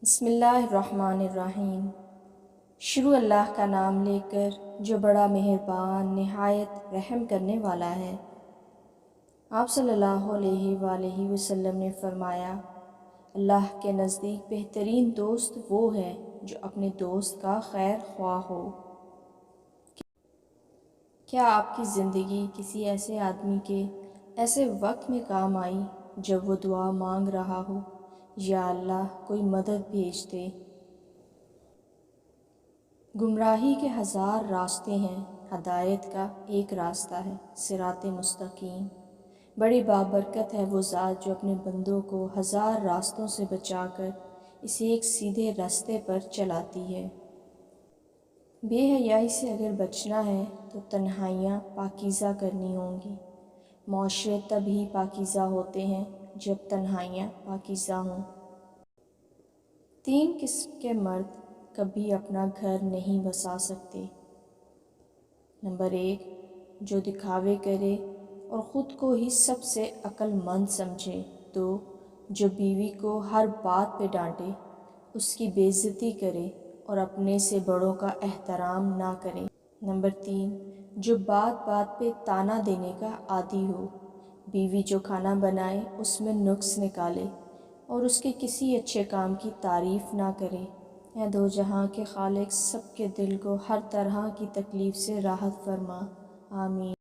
بسم اللہ الرحمن الرحیم۔ شروع اللہ کا نام لے کر جو بڑا مہربان نہایت رحم کرنے والا ہے۔ آپ صلی اللہ علیہ وآلہ وسلم نے فرمایا، اللہ کے نزدیک بہترین دوست وہ ہے جو اپنے دوست کا خیر خواہ ہو۔ کیا آپ کی زندگی کسی ایسے آدمی کے ایسے وقت میں کام آئی جب وہ دعا مانگ رہا ہو، یا اللہ کوئی مدد بھیج دے؟ گمراہی کے ہزار راستے ہیں، ہدایت کا ایک راستہ ہے، صراط مستقیم۔ بڑی بابرکت ہے وہ ذات جو اپنے بندوں کو ہزار راستوں سے بچا کر اسے ایک سیدھے راستے پر چلاتی ہے۔ بے حیائی سے اگر بچنا ہے تو تنہائیاں پاکیزہ کرنی ہوں گی۔ معاشرے تب ہی پاکیزہ ہوتے ہیں جب تنہائیاں پاکیزہ ہوں۔ 3 قسم کے مرد کبھی اپنا گھر نہیں بسا سکتے۔ نمبر 1، جو دکھاوے کرے اور خود کو ہی سب سے عقل مند سمجھے۔ 2، جو بیوی کو ہر بات پہ ڈانٹے، اس کی بے عزتی کرے اور اپنے سے بڑوں کا احترام نہ کرے۔ نمبر 3، جو بات بات پہ طعنہ دینے کا عادی ہو۔ بیوی جو کھانا بنائے اس میں نقص نکالے اور اس کے کسی اچھے کام کی تعریف نہ کرے۔ اے دو جہاں کے خالق، سب کے دل کو ہر طرح کی تکلیف سے راحت فرما، آمین۔